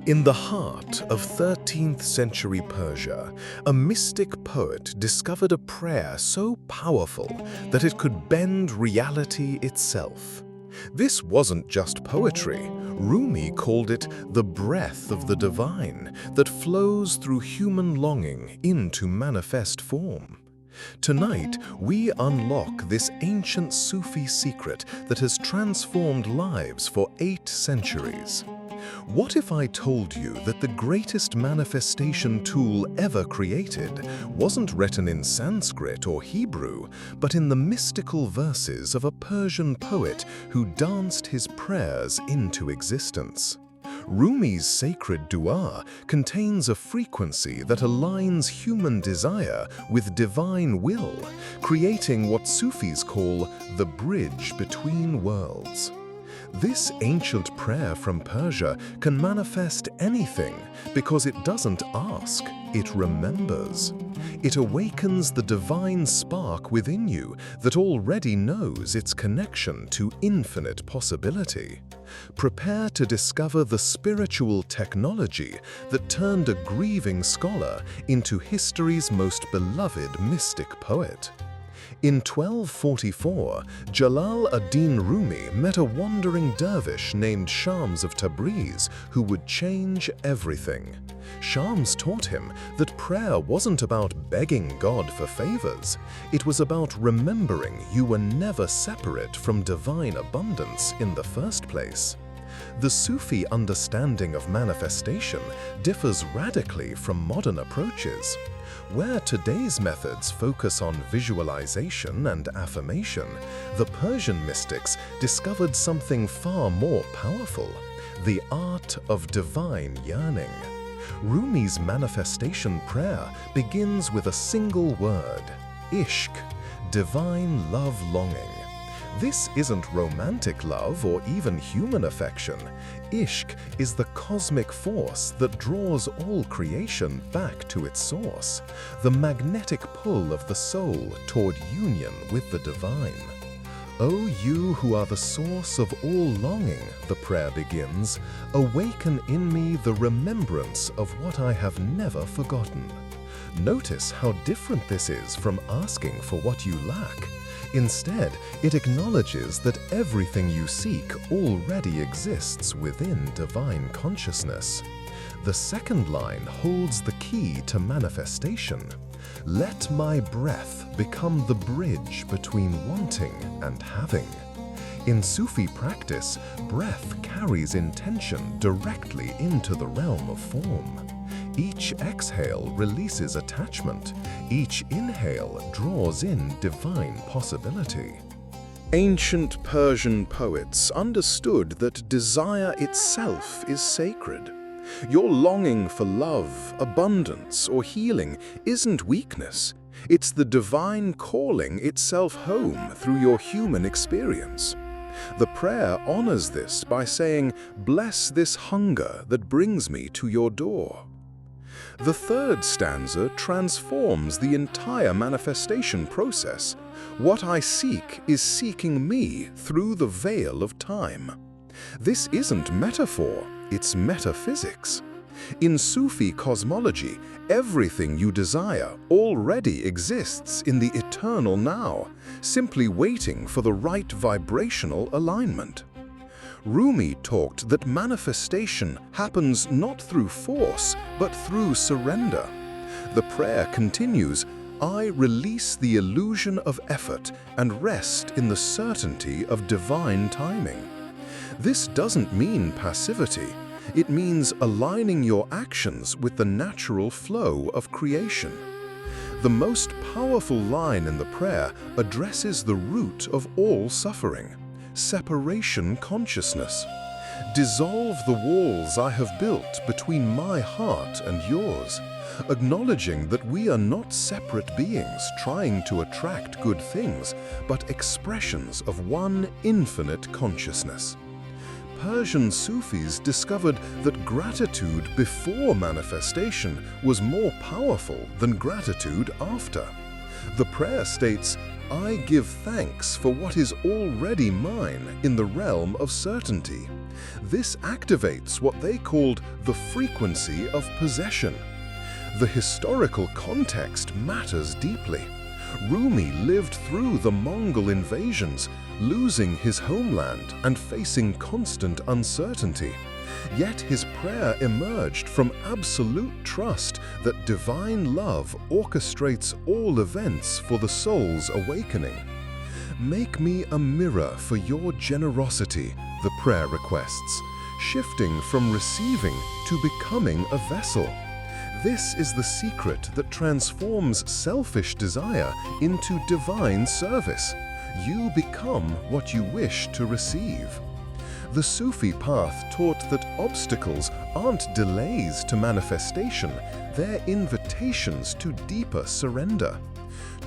In the heart of 13th century Persia, a mystic poet discovered a prayer so powerful that it could bend reality itself. This wasn't just poetry. Rumi called it the breath of the divine that flows through human longing into manifest form. Tonight, we unlock this ancient Sufi secret that has transformed lives for 8 centuries. What if I told you that the greatest manifestation tool ever created wasn't written in Sanskrit or Hebrew, but in the mystical verses of a Persian poet who danced his prayers into existence? Rumi's sacred dua contains a frequency that aligns human desire with divine will, creating what Sufis call the bridge between worlds. This ancient prayer from Persia can manifest anything because it doesn't ask, it remembers. It awakens the divine spark within you that already knows its connection to infinite possibility. Prepare to discover the spiritual technology that turned a grieving scholar into history's most beloved mystic poet. In 1244, Jalal ad-Din Rumi met a wandering dervish named Shams of Tabriz who would change everything. Shams taught him that prayer wasn't about begging God for favors. It was about remembering you were never separate from divine abundance in the first place. The Sufi understanding of manifestation differs radically from modern approaches. Where today's methods focus on visualization and affirmation, the Persian mystics discovered something far more powerful: the art of divine yearning. Rumi's manifestation prayer begins with a single word: ishq, divine love longing. This isn't romantic love or even human affection. Ishq is the cosmic force that draws all creation back to its source, the magnetic pull of the soul toward union with the divine. O you who are the source of all longing, the prayer begins, awaken in me the remembrance of what I have never forgotten. Notice how different this is from asking for what you lack. Instead, it acknowledges that everything you seek already exists within divine consciousness. The second line holds the key to manifestation. Let my breath become the bridge between wanting and having. In Sufi practice, breath carries intention directly into the realm of form. Each exhale releases attachment. Each inhale draws in divine possibility. Ancient Persian poets understood that desire itself is sacred. Your longing for love, abundance, or healing isn't weakness. It's the divine calling itself home through your human experience. The prayer honors this by saying, "Bless this hunger that brings me to your door." The third stanza transforms the entire manifestation process. What I seek is seeking me through the veil of time. This isn't metaphor, it's metaphysics. In Sufi cosmology, everything you desire already exists in the eternal now, simply waiting for the right vibrational alignment. Rumi talked that manifestation happens not through force, but through surrender. The prayer continues, I release the illusion of effort and rest in the certainty of divine timing. This doesn't mean passivity. It means aligning your actions with the natural flow of creation. The most powerful line in the prayer addresses the root of all suffering: separation consciousness. Dissolve the walls I have built between my heart and yours, acknowledging that we are not separate beings trying to attract good things, but expressions of one infinite consciousness. Persian Sufis discovered that gratitude before manifestation was more powerful than gratitude after. The prayer states, I give thanks for what is already mine in the realm of certainty. This activates what they called the frequency of possession. The historical context matters deeply. Rumi lived through the Mongol invasions, losing his homeland and facing constant uncertainty. Yet his prayer emerged from absolute trust that divine love orchestrates all events for the soul's awakening. Make me a mirror for your generosity, the prayer requests, shifting from receiving to becoming a vessel. This is the secret that transforms selfish desire into divine service. You become what you wish to receive. The Sufi path taught that obstacles aren't delays to manifestation, they're invitations to deeper surrender.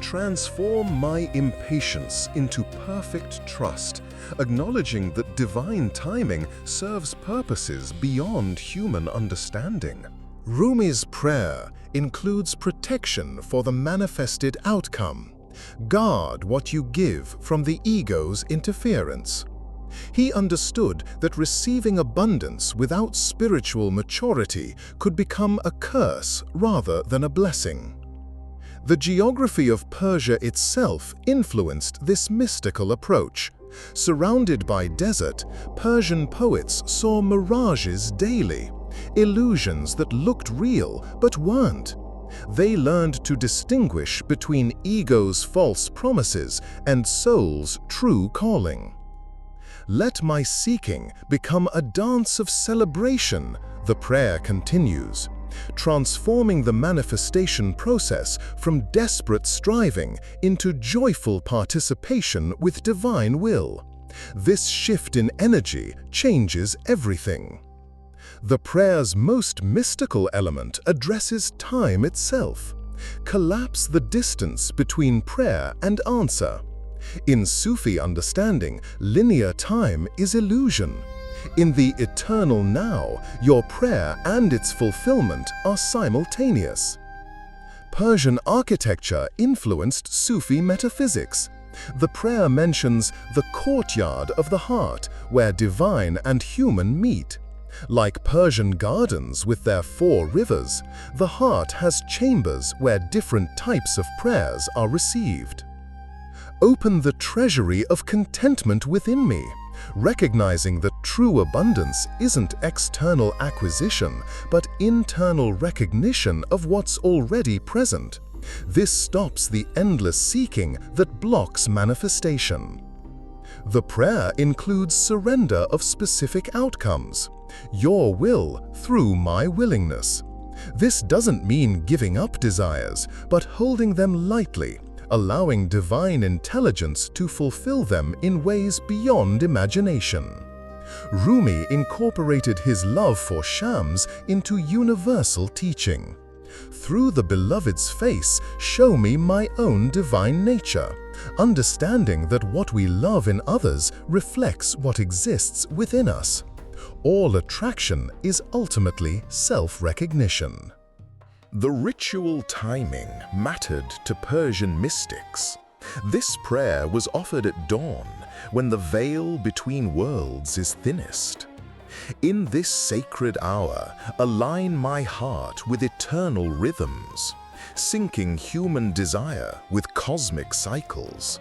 Transform my impatience into perfect trust, acknowledging that divine timing serves purposes beyond human understanding. Rumi's prayer includes protection for the manifested outcome. Guard what you give from the ego's interference. He understood that receiving abundance without spiritual maturity could become a curse rather than a blessing. The geography of Persia itself influenced this mystical approach. Surrounded by desert, Persian poets saw mirages daily, illusions that looked real but weren't. They learned to distinguish between ego's false promises and soul's true calling. Let my seeking become a dance of celebration, the prayer continues, transforming the manifestation process from desperate striving into joyful participation with divine will. This shift in energy changes everything. The prayer's most mystical element addresses time itself. Collapse the distance between prayer and answer. In Sufi understanding, linear time is illusion. In the eternal now, your prayer and its fulfillment are simultaneous. Persian architecture influenced Sufi metaphysics. The prayer mentions the courtyard of the heart, where divine and human meet. Like Persian gardens with their 4 rivers, the heart has chambers where different types of prayers are received. Open the treasury of contentment within me, recognizing that true abundance isn't external acquisition, but internal recognition of what's already present. This stops the endless seeking that blocks manifestation. The prayer includes surrender of specific outcomes. Your will through my willingness. This doesn't mean giving up desires, but holding them lightly, allowing divine intelligence to fulfill them in ways beyond imagination. Rumi incorporated his love for Shams into universal teaching. Through the beloved's face, show me my own divine nature, understanding that what we love in others reflects what exists within us. All attraction is ultimately self-recognition. The ritual timing mattered to Persian mystics. This prayer was offered at dawn, when the veil between worlds is thinnest. In this sacred hour, align my heart with eternal rhythms, syncing human desire with cosmic cycles.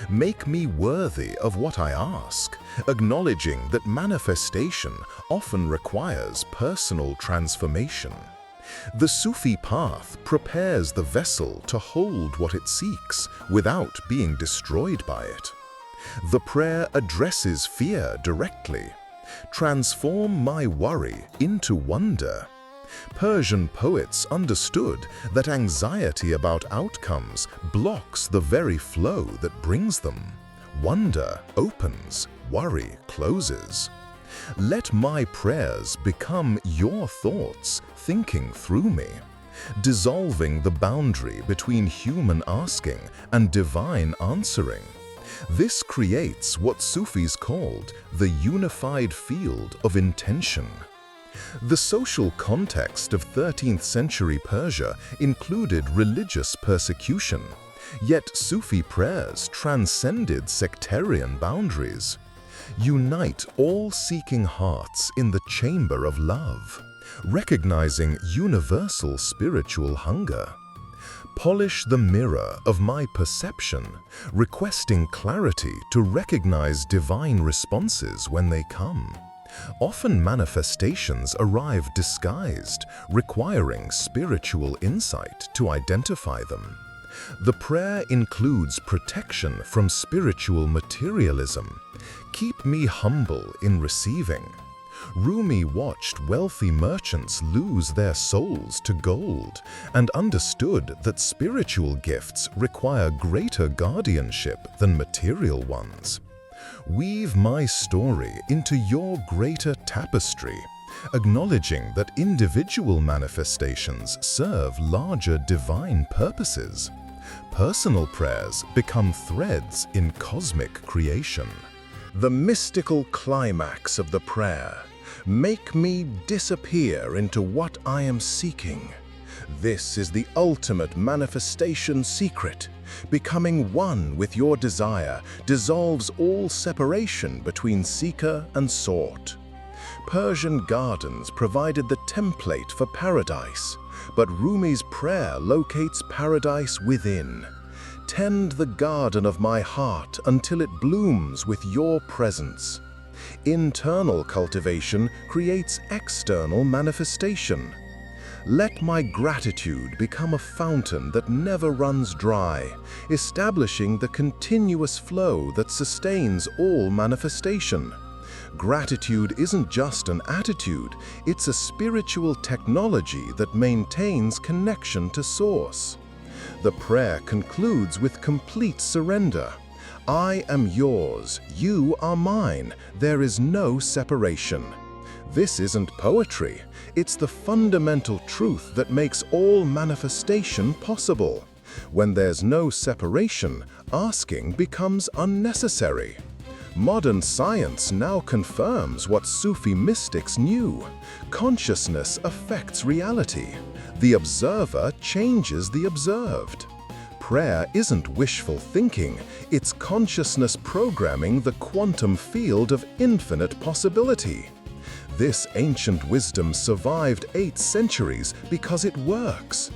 Make me worthy of what I ask, acknowledging that manifestation often requires personal transformation. The Sufi path prepares the vessel to hold what it seeks without being destroyed by it. The prayer addresses fear directly. Transform my worry into wonder. Persian poets understood that anxiety about outcomes blocks the very flow that brings them. Wonder opens, worry closes. Let my prayers become your thoughts thinking through me, dissolving the boundary between human asking and divine answering. This creates what Sufis called the unified field of intention. The social context of 13th century Persia included religious persecution. Yet Sufi prayers transcended sectarian boundaries. Unite all seeking hearts in the chamber of love, recognizing universal spiritual hunger. Polish the mirror of my perception, requesting clarity to recognize divine responses when they come. Often manifestations arrive disguised, requiring spiritual insight to identify them. The prayer includes protection from spiritual materialism. Keep me humble in receiving. Rumi watched wealthy merchants lose their souls to gold and understood that spiritual gifts require greater guardianship than material ones. Weave my story into your greater tapestry, acknowledging that individual manifestations serve larger divine purposes. Personal prayers become threads in cosmic creation. The mystical climax of the prayer: make me disappear into what I am seeking. This is the ultimate manifestation secret. Becoming one with your desire dissolves all separation between seeker and sought. Persian gardens provided the template for paradise, but Rumi's prayer locates paradise within. Tend the garden of my heart until it blooms with your presence. Internal cultivation creates external manifestation. Let my gratitude become a fountain that never runs dry, establishing the continuous flow that sustains all manifestation. Gratitude isn't just an attitude, it's a spiritual technology that maintains connection to Source. The prayer concludes with complete surrender. I am yours, you are mine, there is no separation. This isn't poetry, it's the fundamental truth that makes all manifestation possible. When there's no separation, asking becomes unnecessary. Modern science now confirms what Sufi mystics knew. Consciousness affects reality. The observer changes the observed. Prayer isn't wishful thinking, it's consciousness programming the quantum field of infinite possibility. This ancient wisdom survived 8 centuries because it works.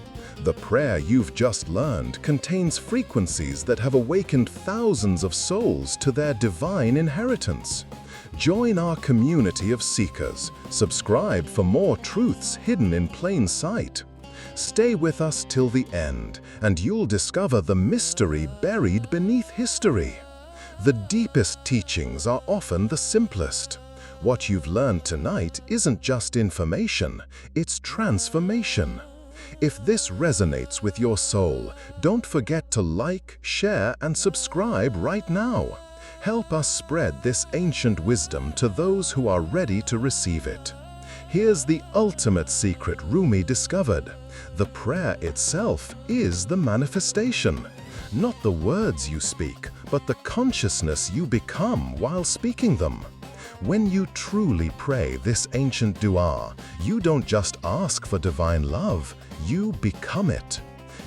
The prayer you've just learned contains frequencies that have awakened thousands of souls to their divine inheritance. Join our community of seekers. Subscribe for more truths hidden in plain sight. Stay with us till the end, and you'll discover the mystery buried beneath history. The deepest teachings are often the simplest. What you've learned tonight isn't just information, it's transformation. If this resonates with your soul, don't forget to like, share, and subscribe right now. Help us spread this ancient wisdom to those who are ready to receive it. Here's the ultimate secret Rumi discovered. The prayer itself is the manifestation. Not the words you speak, but the consciousness you become while speaking them. When you truly pray this ancient dua, you don't just ask for divine love, you become it.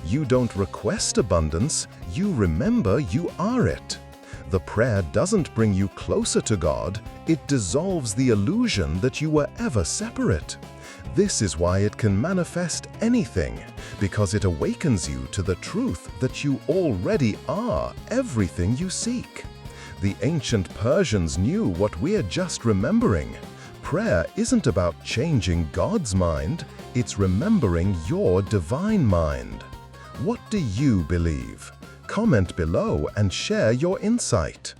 You don't request abundance, you remember you are it. The prayer doesn't bring you closer to God, it dissolves the illusion that you were ever separate. This is why it can manifest anything, because it awakens you to the truth that you already are everything you seek. The ancient Persians knew what we're just remembering. Prayer isn't about changing God's mind, it's remembering your divine mind. What do you believe? Comment below and share your insight.